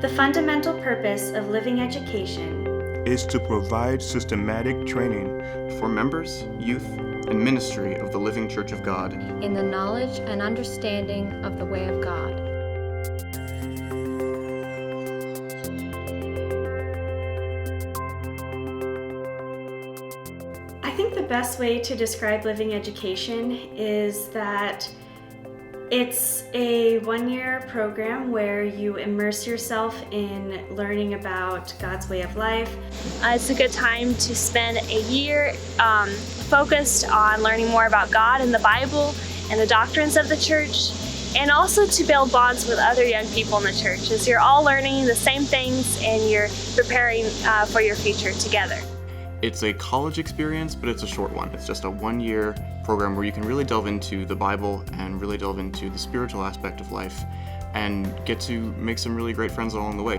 The fundamental purpose of living education is to provide systematic training for members, youth, and ministry of the living Church of God in the knowledge and understanding of the way of God. I think the best way to describe living education is that it's a one-year program where you immerse yourself in learning about God's way of life. It's a good time to spend a year focused on learning more about God and the Bible and the doctrines of the church, and also to build bonds with other young people in the church as you're all learning the same things and you're preparing for your future together. It's a college experience, but it's a short one. It's just a one-year program where you can really delve into the Bible and really delve into the spiritual aspect of life and get to make some really great friends along the way.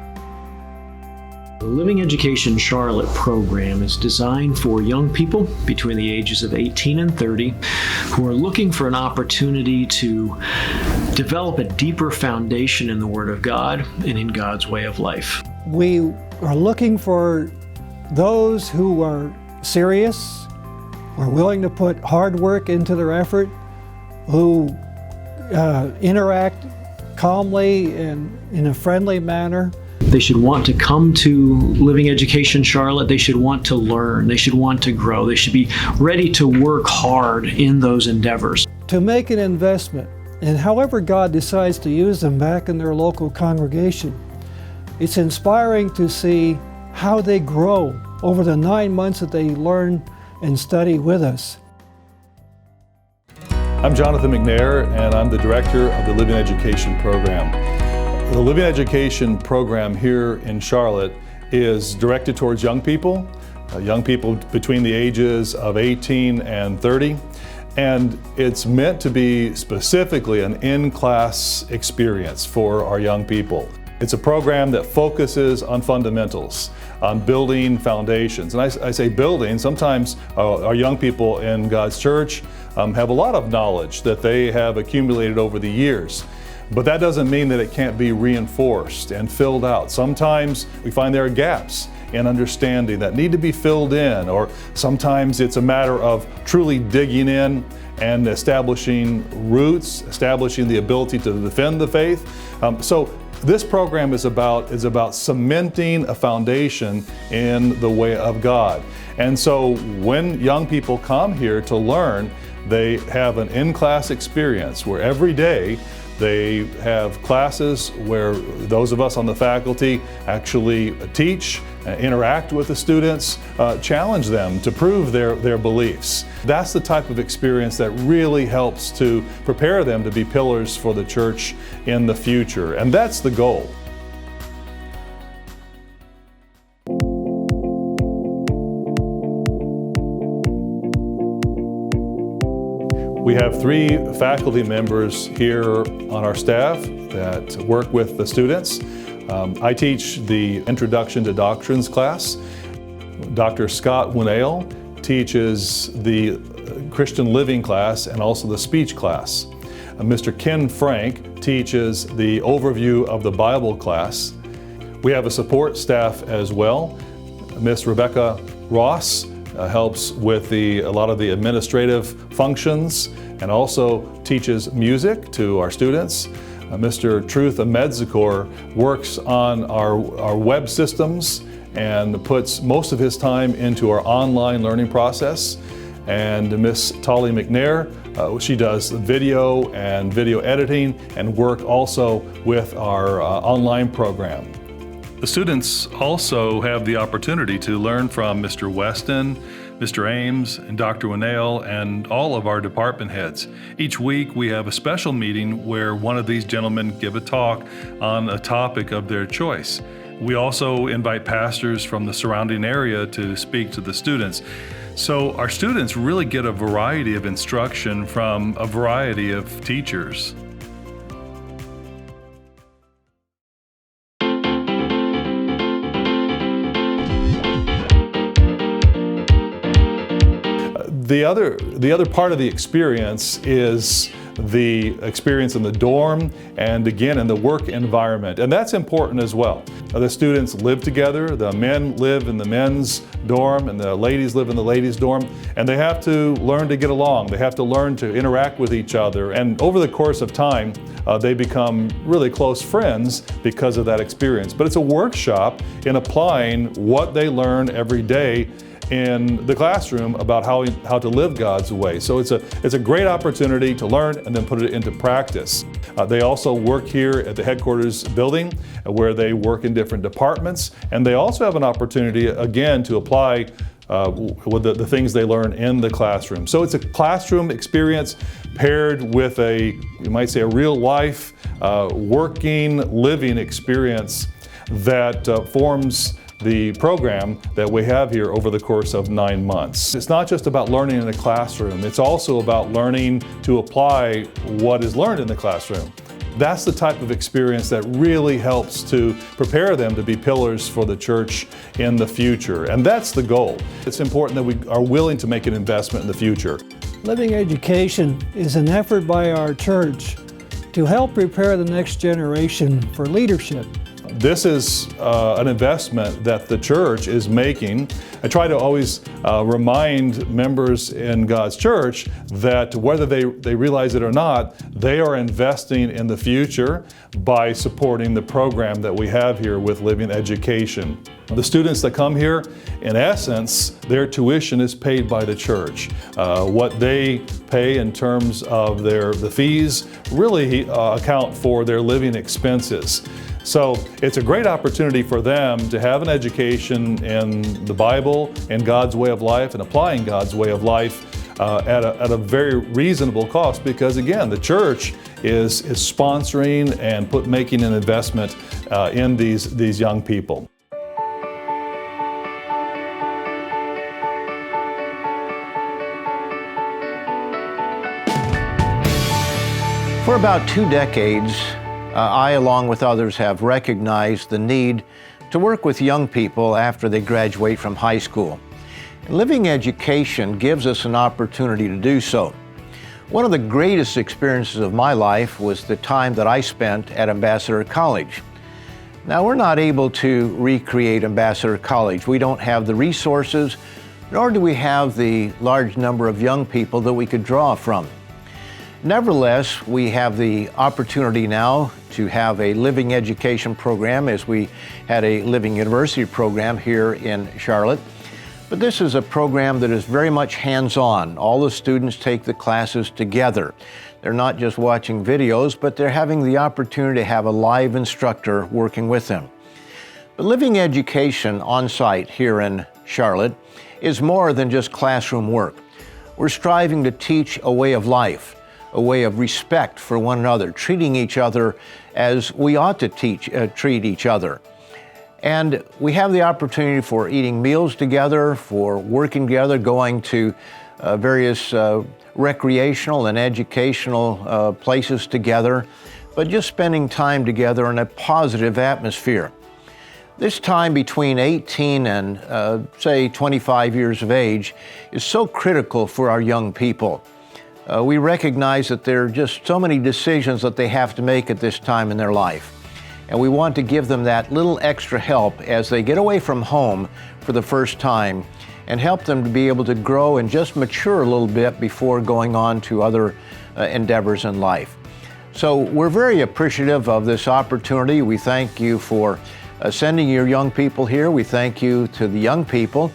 The Living Education Charlotte program is designed for young people between the ages of 18 and 30 who are looking for an opportunity to develop a deeper foundation in the Word of God and in God's way of life. We are looking for those who are serious, are willing to put hard work into their effort, who interact calmly and in a friendly manner. They should want to come to Living Education Charlotte. They should want to learn. They should want to grow. They should be ready to work hard in those endeavors. To make an investment, and however God decides to use them back in their local congregation, it's inspiring to see how they grow over the 9 months that they learn and study with us. I'm Jonathan McNair, and I'm the director of the Living Education Program. The Living Education Program here in Charlotte is directed towards young people between the ages of 18 and 30. And it's meant to be specifically an in-class experience for our young people. It's a program that focuses on fundamentals, on building foundations. And I say building, sometimes our young people in God's church have a lot of knowledge that they have accumulated over the years. But that doesn't mean that it can't be reinforced and filled out. Sometimes we find there are gaps in understanding that need to be filled in, or sometimes it's a matter of truly digging in and establishing roots, establishing the ability to defend the faith. So this program is about cementing a foundation in the way of God. And so when young people come here to learn, they have an in-class experience where every day they have classes where those of us on the faculty actually teach, interact with the students, challenge them to prove their beliefs. That's the type of experience that really helps to prepare them to be pillars for the church in the future, and that's the goal. We have 3 faculty members here on our staff that work with the students. I teach the Introduction to Doctrines class. Dr. Scott WINNAIL teaches the Christian Living class and also the speech class. Mr. Ken Frank teaches the Overview of the Bible class. We have a support staff as well. Miss Rebekah Ross helps with a lot of the administrative functions and also teaches music to our students. Mr. Truth AMEDZEKOR works on our web systems and puts most of his time into our online learning process. And Miss Natalie MCNAIR, she does video and video editing and work also with our online program. The students also have the opportunity to learn from Mr. Weston, Mr. Ames, and Dr. WINNAIL, and all of our department heads. Each week we have a special meeting where one of these gentlemen give a talk on a topic of their choice. We also invite pastors from the surrounding area to speak to the students. So our students really get a variety of instruction from a variety of teachers. The other part of the experience is the experience in the dorm and again in the work environment. And that's important as well. The students live together, the men live in the men's dorm and the ladies live in the ladies' dorm, and they have to learn to get along. They have to learn to interact with each other. And over the course of time, they become really close friends because of that experience. But it's a workshop in applying what they learn every day in the classroom about how to live God's way. So it's a great opportunity to learn and then put it into practice. They also work here at the headquarters building where they work in different departments, and they also have an opportunity again to apply with the things they learn in the classroom. So it's a classroom experience paired with you might say, a real life, working, living experience that forms the program that we have here over the course of 9 months. It's not just about learning in the classroom, it's also about learning to apply what is learned in the classroom. That's the type of experience that really helps to prepare them to be pillars for the church in the future. And that's the goal. It's important that we are willing to make an investment in the future. Living Education is an effort by our church to help prepare the next generation for leadership. This is an investment that the church is making. I try to always remind members in God's church that whether they realize it or not, they are investing in the future by supporting the program that we have here with Living Education. The students that come here, in essence, their tuition is paid by the church. What they pay in terms of the fees really account for their living expenses. So it's a great opportunity for them to have an education in the Bible and God's way of life and applying God's way of life at a very reasonable cost, because again, the church is sponsoring and making an investment in these young people. For about 2 decades, I, along with others, have recognized the need to work with young people after they graduate from high school. Living Education gives us an opportunity to do so. One of the greatest experiences of my life was the time that I spent at Ambassador College. Now, we're not able to recreate Ambassador College. We don't have the resources, nor do we have the large number of young people that we could draw from. Nevertheless, we have the opportunity now to have a living education program, as we had a living university program here in Charlotte. But this is a program that is very much hands-on. All the students take the classes together. They're not just watching videos, but they're having the opportunity to have a live instructor working with them. But living education on site here in Charlotte is more than just classroom work. We're striving to teach a way of life, a way of respect for one another, treating each other as we ought to treat each other. And we have the opportunity for eating meals together, for working together, going to various recreational and educational places together, but just spending time together in a positive atmosphere. This time between 18 and say 25 years of age is so critical for our young people. We recognize that there are just so many decisions that they have to make at this time in their life. And we want to give them that little extra help as they get away from home for the first time and help them to be able to grow and just mature a little bit before going on to other endeavors in life. So we're very appreciative of this opportunity. We thank you for sending your young people here. We thank you to the young people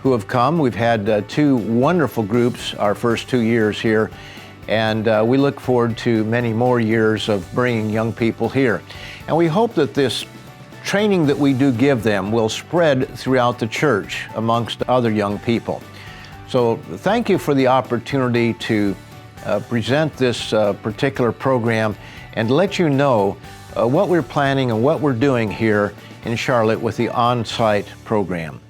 who have come. We've had 2 wonderful groups our first 2 years here, and we look forward to many more years of bringing young people here. And we hope that this training that we do give them will spread throughout the church amongst other young people. So thank you for the opportunity to present this particular program and let you know what we're planning and what we're doing here in Charlotte with the on-site program.